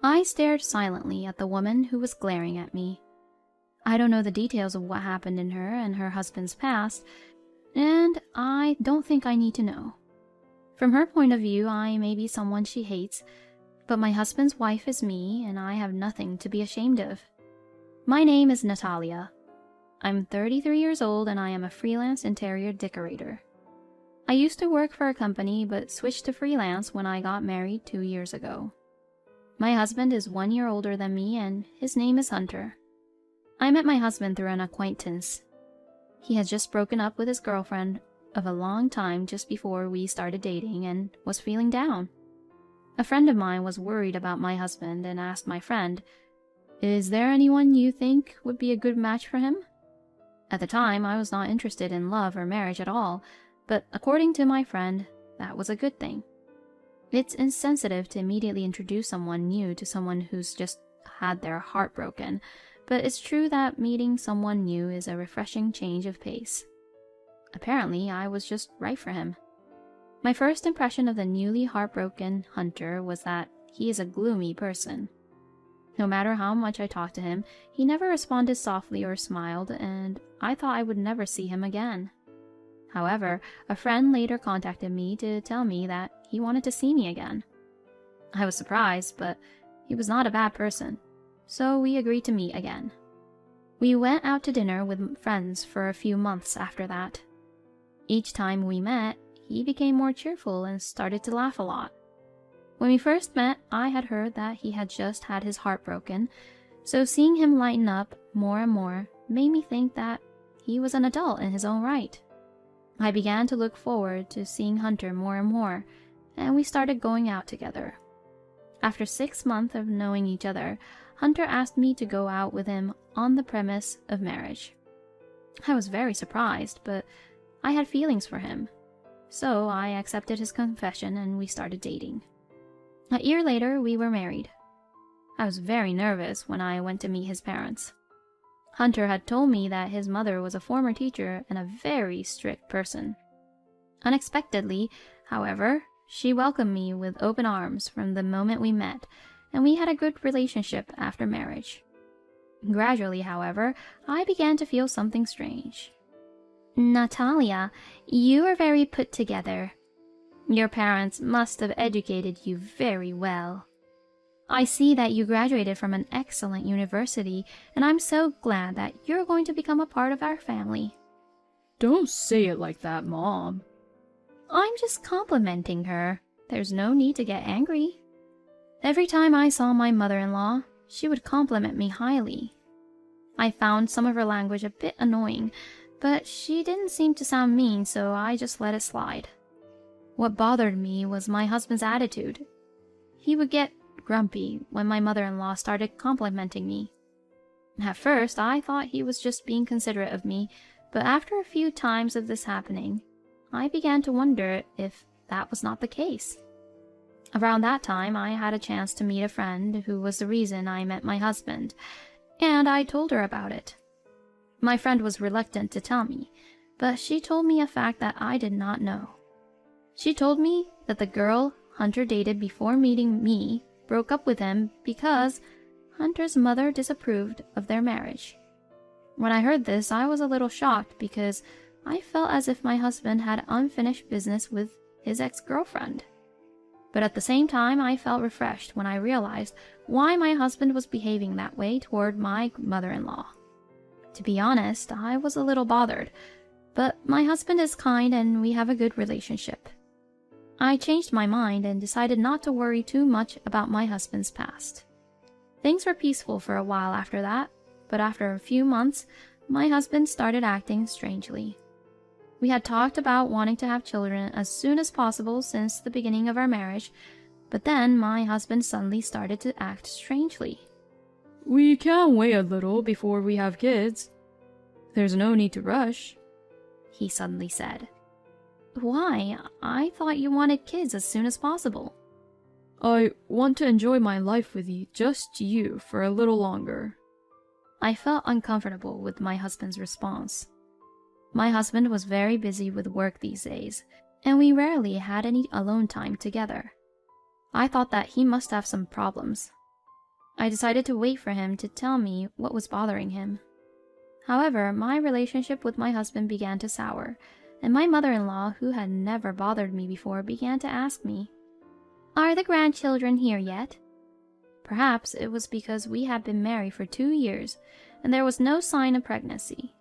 I stared silently at the woman who was glaring at me. I don't know the details of what happened in her and her husband's past, and I don't think I need to know. From her point of view, I may be someone she hates, but my husband's wife is me, and I have nothing to be ashamed of. My name is Natalia. I'm 33 years old, and I am a freelance interior decorator. I used to work for a company, but switched to freelance when I got married 2 years ago. My husband is 1 year older than me, and his name is Hunter. I met my husband through an acquaintance. He had just broken up with his girlfriend of a long time just before we started dating and was feeling down. A friend of mine was worried about my husband and asked my friend, "Is there anyone you think would be a good match for him?" At the time, I was not interested in love or marriage at all, but according to my friend, that was a good thing. It's insensitive to immediately introduce someone new to someone who's just had their heart broken, but it's true that meeting someone new is a refreshing change of pace. Apparently, I was just right for him. My first impression of the newly heartbroken Hunter was that he is a gloomy person. No matter how much I talked to him, he never responded softly or smiled, and I thought I would never see him again. However, a friend later contacted me to tell me that he wanted to see me again. I was surprised, but he was not a bad person, so we agreed to meet again. We went out to dinner with friends for a few months after that. Each time we met, he became more cheerful and started to laugh a lot. When we first met, I had heard that he had just had his heart broken, so seeing him lighten up more and more made me think that he was an adult in his own right. I began to look forward to seeing Hunter more and more, and we started going out together. After 6 months of knowing each other, Hunter asked me to go out with him on the premise of marriage. I was very surprised, but I had feelings for him, so I accepted his confession and we started dating. A year later, we were married. I was very nervous when I went to meet his parents. Hunter had told me that his mother was a former teacher and a very strict person. Unexpectedly, however, she welcomed me with open arms from the moment we met, and we had a good relationship after marriage. Gradually, however, I began to feel something strange. "Natalia, you are very put together. Your parents must have educated you very well. I see that you graduated from an excellent university, and I'm so glad that you're going to become a part of our family." "Don't say it like that, Mom." "I'm just complimenting her. There's no need to get angry." Every time I saw my mother-in-law, she would compliment me highly. I found some of her language a bit annoying, but she didn't seem to sound mean, so I just let it slide. What bothered me was my husband's attitude. He would get grumpy when my mother-in-law started complimenting me. At first, I thought he was just being considerate of me, but after a few times of this happening, I began to wonder if that was not the case. Around that time, I had a chance to meet a friend who was the reason I met my husband, and I told her about it. My friend was reluctant to tell me, but she told me a fact that I did not know. She told me that the girl Hunter dated before meeting me broke up with him because Hunter's mother disapproved of their marriage. When I heard this, I was a little shocked because I felt as if my husband had unfinished business with his ex-girlfriend. But at the same time, I felt refreshed when I realized why my husband was behaving that way toward my mother-in-law. To be honest, I was a little bothered, but my husband is kind and we have a good relationship. I changed my mind and decided not to worry too much about my husband's past. Things were peaceful for a while after that, but after a few months, my husband started acting strangely. We had talked about wanting to have children as soon as possible since the beginning of our marriage, but then my husband suddenly started to act strangely. "We can wait a little before we have kids. There's no need to rush," he suddenly said. "Why? I thought you wanted kids as soon as possible." "I want to enjoy my life with you, just you, for a little longer." I felt uncomfortable with my husband's response. My husband was very busy with work these days, and we rarely had any alone time together. I thought that he must have some problems. I decided to wait for him to tell me what was bothering him. However, my relationship with my husband began to sour, and my mother-in-law, who had never bothered me before, began to ask me, "Are the grandchildren here yet?" Perhaps it was because we had been married for 2 years, and there was no sign of pregnancy.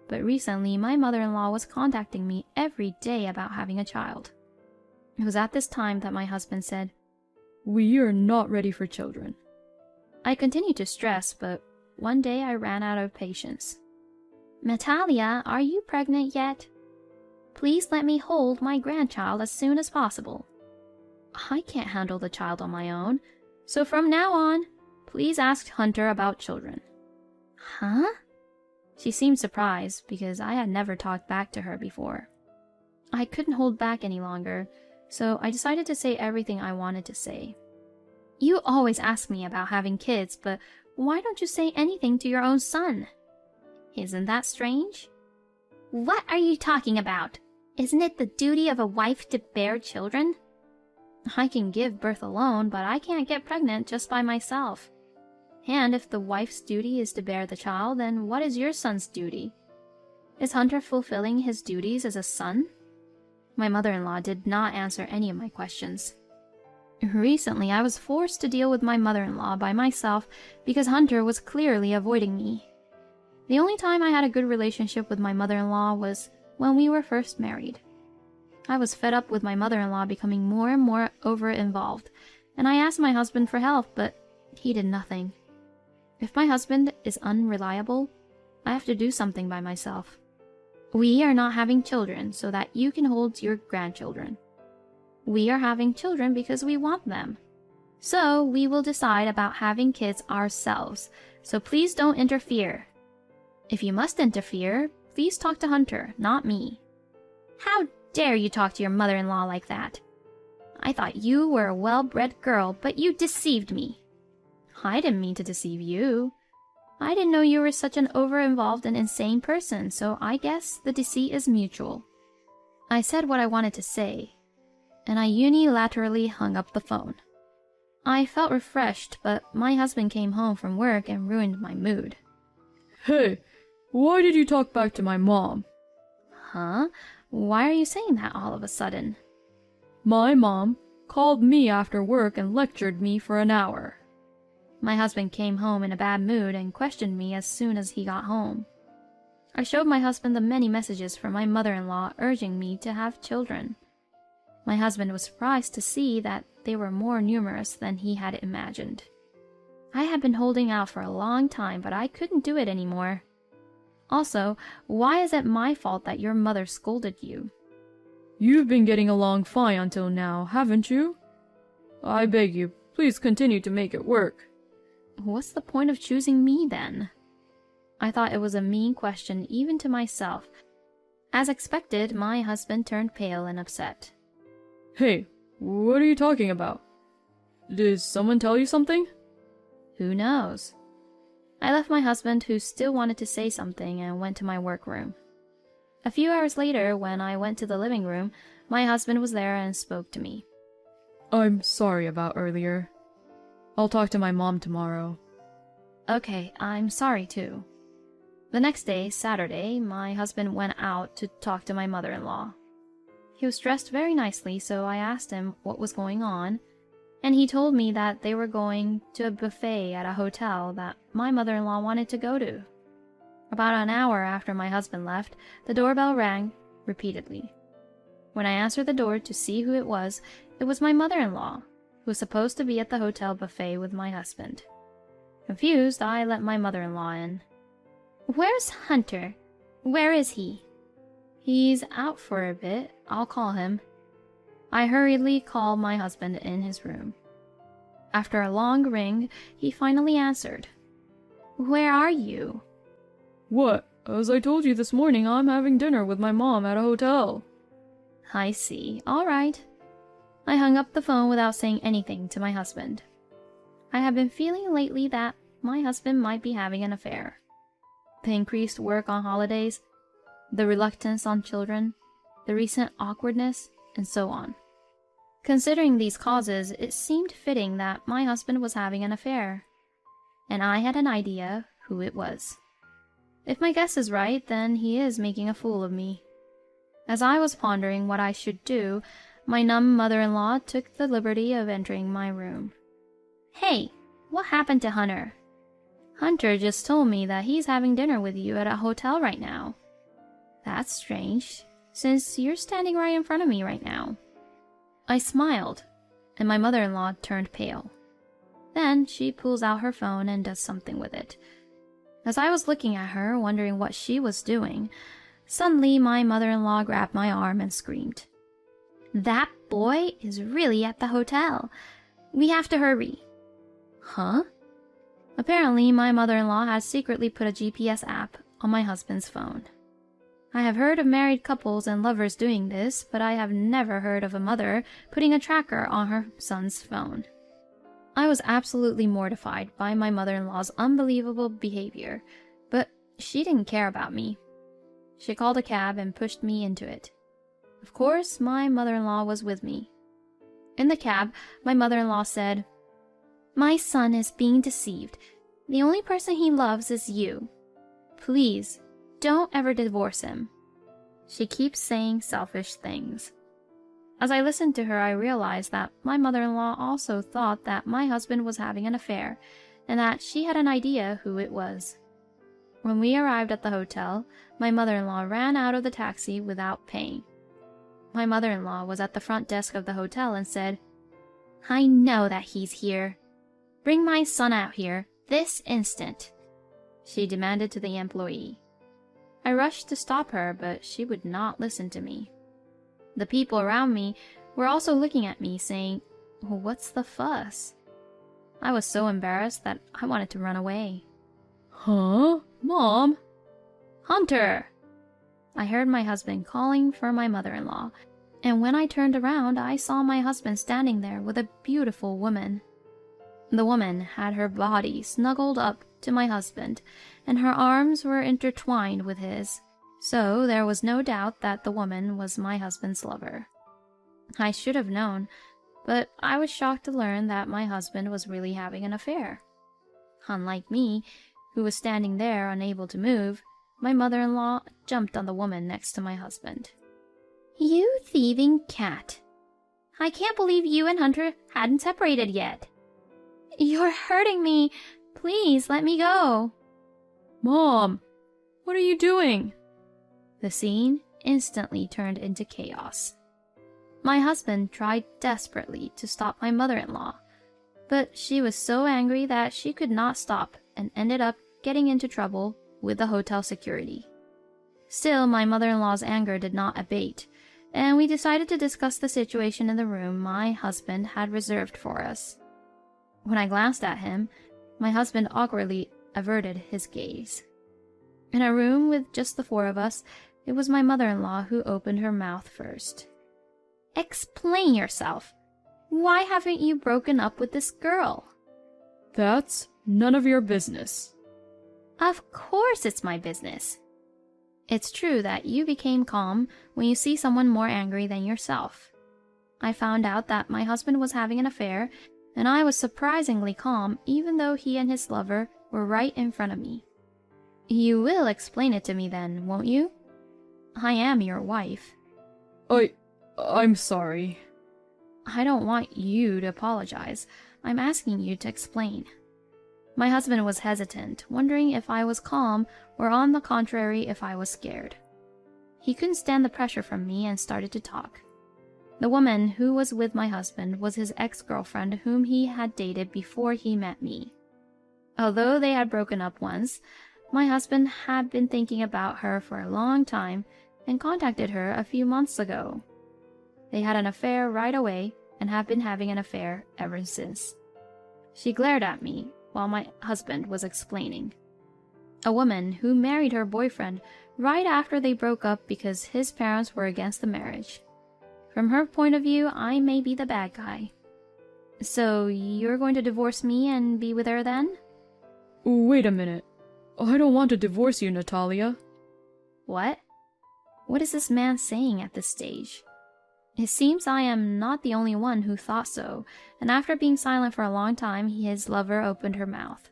But recently, my mother-in-law was contacting me every day about having a child. It was at this time that my husband said, "We are not ready for children." I continued to stress, but one day I ran out of patience. "Natalia, are you pregnant yet? Please let me hold my grandchild as soon as possible. I can't handle the child on my own, so from now on, please ask Hunter about children." "Huh?" She seemed surprised because I had never talked back to her before. I couldn't hold back any longer, so I decided to say everything I wanted to say. "You always ask me about having kids, but why don't you say anything to your own son? Isn't that strange?" "What are you talking about? Isn't it the duty of a wife to bear children?" "I can give birth alone, but I can't get pregnant just by myself. And if the wife's duty is to bear the child, then what is your son's duty? Is Hunter fulfilling his duties as a son?" My mother-in-law did not answer any of my questions. Recently, I was forced to deal with my mother-in-law by myself because Hunter was clearly avoiding me. The only time I had a good relationship with my mother-in-law was when we were first married. I was fed up with my mother-in-law becoming more and more over-involved, and I asked my husband for help, but he did nothing. If my husband is unreliable, I have to do something by myself. We are not having children so that you can hold your grandchildren. We are having children because we want them. So we will decide about having kids ourselves, so please don't interfere. If you must interfere, please talk to Hunter, not me." "How dare you talk to your mother-in-law like that? I thought you were a well-bred girl, but you deceived me." "I didn't mean to deceive you. I didn't know you were such an over-involved and insane person, so I guess the deceit is mutual." I said what I wanted to say, and I unilaterally hung up the phone. I felt refreshed, but my husband came home from work and ruined my mood. "Hey, why did you talk back to my mom?" "Huh? Why are you saying that all of a sudden?" "My mom called me after work and lectured me for an hour." My husband came home in a bad mood and questioned me as soon as he got home. I showed my husband the many messages from my mother-in-law urging me to have children. My husband was surprised to see that they were more numerous than he had imagined. I had been holding out for a long time, but I couldn't do it anymore. Also, why is it my fault that your mother scolded you? "You've been getting along fine until now, haven't you? I beg you, please continue to make it work." What's the point of choosing me then? I thought it was a mean question even to myself. As expected, my husband turned pale and upset. "Hey, what are you talking about? Did someone tell you something?" Who knows? I left my husband, who still wanted to say something, and went to my workroom. A few hours later, when I went to the living room, my husband was there and spoke to me. "I'm sorry about earlier. I'll talk to my mom tomorrow." Okay, I'm sorry too. The next day, Saturday, my husband went out to talk to my mother-in-law. He was dressed very nicely, so I asked him what was going on, and he told me that they were going to a buffet at a hotel that my mother-in-law wanted to go to. About an hour after my husband left, the doorbell rang repeatedly. When I answered the door to see who it was my mother-in-law, who was supposed to be at the hotel buffet with my husband. Confused, I let my mother-in-law in. "Where's Hunter? Where is he?" "He's out for a bit. I'll call him." I hurriedly called my husband in his room. After a long ring, he finally answered. "Where are you?" "What? As I told you this morning, I'm having dinner with my mom at a hotel." "I see. All right." I hung up the phone without saying anything to my husband. I have been feeling lately that my husband might be having an affair. The increased work on holidays, the reluctance on children, the recent awkwardness, and so on. Considering these causes, it seemed fitting that my husband was having an affair. and I had an idea who it was. If my guess is right, then he is making a fool of me. As I was pondering what I should do, my numb mother-in-law took the liberty of entering my room. "Hey, what happened to Hunter?" "Hunter just told me that he's having dinner with you at a hotel right now." "That's strange, since you're standing right in front of me right now." I smiled, and my mother-in-law turned pale. Then she pulls out her phone and does something with it. As I was looking at her, wondering what she was doing, suddenly my mother-in-law grabbed my arm and screamed, "That boy is really at the hotel. We have to hurry." Huh? Apparently, my mother-in-law had secretly put a GPS app on my husband's phone. I have heard of married couples and lovers doing this, but I have never heard of a mother putting a tracker on her son's phone. I was absolutely mortified by my mother-in-law's unbelievable behavior, but she didn't care about me. She called a cab and pushed me into it. Of course, my mother-in-law was with me. In the cab, my mother-in-law said, "My son is being deceived. The only person he loves is you. Please, don't ever divorce him." She keeps saying selfish things. As I listened to her, I realized that my mother-in-law also thought that my husband was having an affair, and that she had an idea who it was. When we arrived at the hotel, my mother-in-law ran out of the taxi without paying. My mother-in-law was at the front desk of the hotel and said, "I know that he's here. Bring my son out here, this instant," she demanded to the employee. I rushed to stop her, but she would not listen to me. The people around me were also looking at me, saying, "What's the fuss?" I was so embarrassed that I wanted to run away. Huh? Mom? "Hunter!" I heard my husband calling for my mother-in-law, and when I turned around, I saw my husband standing there with a beautiful woman. The woman had her body snuggled up to my husband, and her arms were intertwined with his, so there was no doubt that the woman was my husband's lover. I should have known, but I was shocked to learn that my husband was really having an affair. Unlike me, who was standing there unable to move, my mother-in-law jumped on the woman next to my husband. "You thieving cat! I can't believe you and Hunter hadn't separated yet. You're hurting me. Please let me go." Mom! What are you doing? The scene instantly turned into chaos. My husband tried desperately to stop my mother-in-law, but she was so angry that she could not stop and ended up getting into trouble with the hotel security. Still, my mother-in-law's anger did not abate, and we decided to discuss the situation in the room my husband had reserved for us. When I glanced at him, my husband awkwardly averted his gaze. In a room with just the four of us, it was my mother-in-law who opened her mouth first. "Explain yourself. Why haven't you broken up with this girl?" That's none of your business. "Of course it's my business. It's true that you became calm when you see someone more angry than yourself. I found out that my husband was having an affair, and I was surprisingly calm even though he and his lover were right in front of me. You will explain it to me then, won't you? I am your wife." I'm sorry. "I don't want you to apologize. I'm asking you to explain." My husband was hesitant, wondering if I was calm or on the contrary if I was scared. He couldn't stand the pressure from me and started to talk. The woman who was with my husband was his ex-girlfriend whom he had dated before he met me. Although they had broken up once, my husband had been thinking about her for a long time and contacted her a few months ago. They had an affair right away and have been having an affair ever since. She glared at me while my husband was explaining. A woman who married her boyfriend right after they broke up because his parents were against the marriage. From her point of view, I may be the bad guy. "So you're going to divorce me and be with her then?" Wait a minute. I don't want to divorce you, Natalia. "What? What is this man saying at this stage? It seems I am not the only one who thought so, and after being silent for a long time, his lover opened her mouth.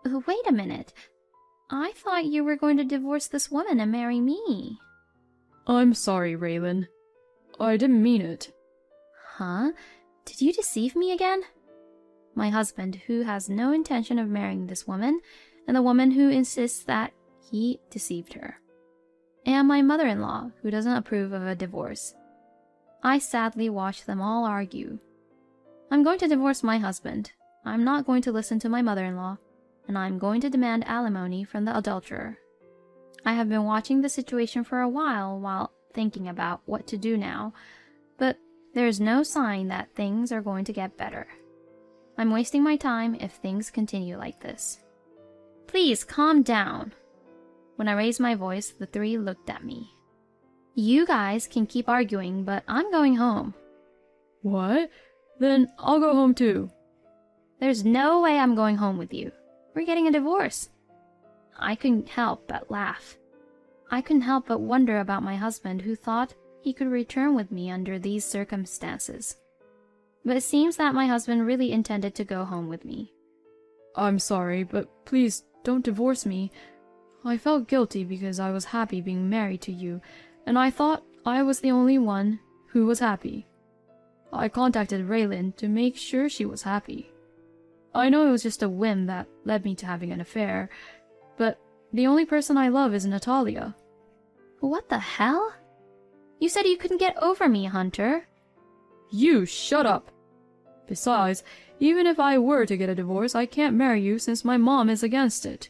Wait a minute. I thought you were going to divorce this woman and marry me. I'm sorry, Raylan. I didn't mean it. Huh? Did you deceive me again? My husband, who has no intention of marrying this woman, and the woman who insists that he deceived her. And my mother-in-law, who doesn't approve of a divorce. I sadly watch them all argue. I'm going to divorce my husband. I'm not going to listen to my mother-in-law, and I'm going to demand alimony from the adulterer. I have been watching the situation for a while thinking about what to do now, but there's no sign that things are going to get better. I'm wasting my time if things continue like this. Please calm down. When I raised my voice, the three looked at me. You guys can keep arguing, but I'm going home. What? Then I'll go home too. There's no way I'm going home with you. We're getting a divorce. I couldn't help but laugh. I couldn't help but wonder about my husband, who thought he could return with me under these circumstances. But it seems that my husband really intended to go home with me. I'm sorry, but please don't divorce me. I felt guilty because I was happy being married to you, and I thought I was the only one who was happy. I contacted Raylan to make sure she was happy. I know it was just a whim that led me to having an affair, but the only person I love is Natalia. What the hell? You said you couldn't get over me, Hunter. You shut up! Besides, even if I were to get a divorce, I can't marry you since my mom is against it.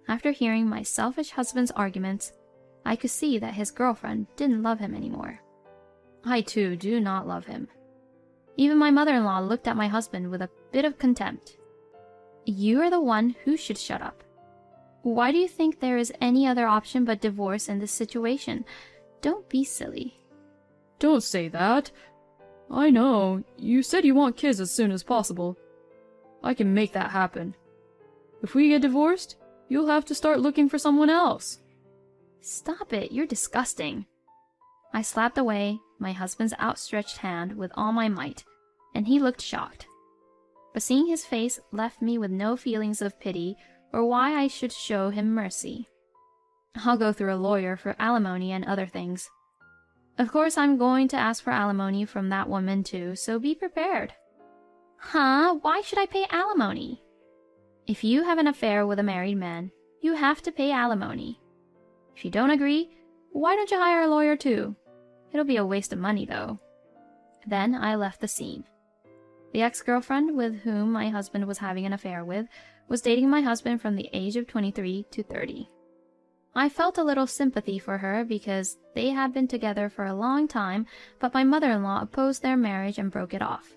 After hearing my selfish husband's arguments, I could see that his girlfriend didn't love him anymore. I too do not love him. Even my mother-in-law looked at my husband with a bit of contempt. You are the one who should shut up. Why do you think there is any other option but divorce in this situation? Don't be silly. Don't say that. I know, you said you want kids as soon as possible. I can make that happen. If we get divorced, you'll have to start looking for someone else. Stop it, you're disgusting. I slapped away my husband's outstretched hand with all my might, and he looked shocked. But seeing his face left me with no feelings of pity or why I should show him mercy. I'll go through a lawyer for alimony and other things. Of course, I'm going to ask for alimony from that woman too, so be prepared. Huh? Why should I pay alimony? If you have an affair with a married man, you have to pay alimony. If you don't agree, why don't you hire a lawyer too? It'll be a waste of money though. Then I left the scene. The ex-girlfriend with whom my husband was having an affair with was dating my husband from the age of 23 to 30. I felt a little sympathy for her because they had been together for a long time, but my mother-in-law opposed their marriage and broke it off.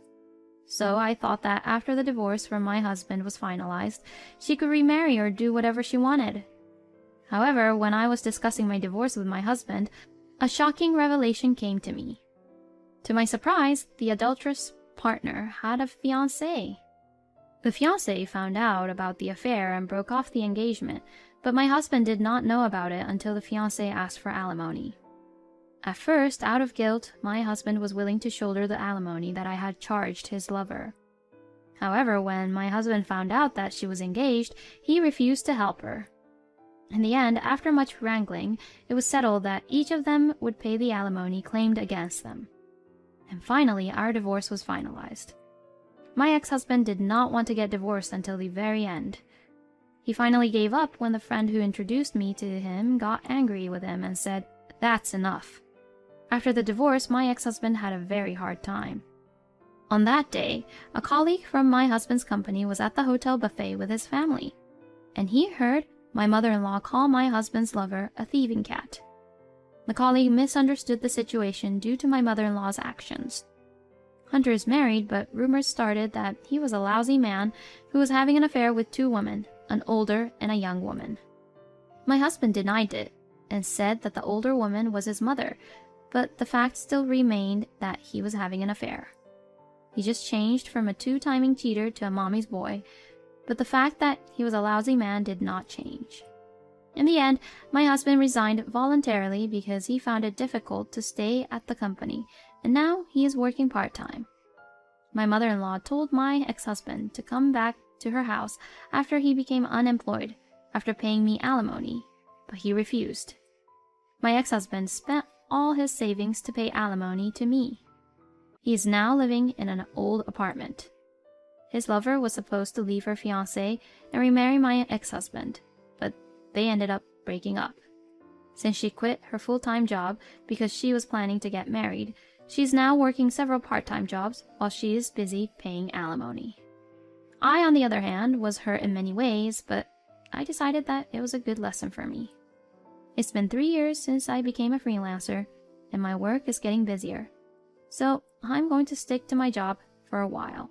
So I thought that after the divorce from my husband was finalized, she could remarry or do whatever she wanted. However, when I was discussing my divorce with my husband, a shocking revelation came to me. To my surprise, the adulterous partner had a fiancé. The fiancé found out about the affair and broke off the engagement, but my husband did not know about it until the fiancé asked for alimony. At first, out of guilt, my husband was willing to shoulder the alimony that I had charged his lover. However, when my husband found out that she was engaged, he refused to help her. In the end, after much wrangling, it was settled that each of them would pay the alimony claimed against them. And finally, our divorce was finalized. My ex-husband did not want to get divorced until the very end. He finally gave up when the friend who introduced me to him got angry with him and said, "That's enough." After the divorce, my ex-husband had a very hard time. On that day, a colleague from my husband's company was at the hotel buffet with his family, and he heard my mother-in-law call my husband's lover a thieving cat. The colleague misunderstood the situation due to my mother-in-law's actions. Hunter is married, but rumors started that he was a lousy man who was having an affair with two women, an older and a young woman. My husband denied it and said that the older woman was his mother, but the fact still remained that he was having an affair. He just changed from a two-timing cheater to a mommy's boy, but the fact that he was a lousy man did not change. In the end, my husband resigned voluntarily because he found it difficult to stay at the company, and now he is working part-time. My mother-in-law told my ex-husband to come back to her house after he became unemployed, after paying me alimony, but he refused. My ex-husband spent all his savings to pay alimony to me. He is now living in an old apartment. His lover was supposed to leave her fiancé and remarry my ex-husband, but they ended up breaking up. Since she quit her full-time job because she was planning to get married, she's now working several part-time jobs while she is busy paying alimony. I, on the other hand, was hurt in many ways, but I decided that it was a good lesson for me. It's been 3 years since I became a freelancer, and my work is getting busier. So I'm going to stick to my job for a while.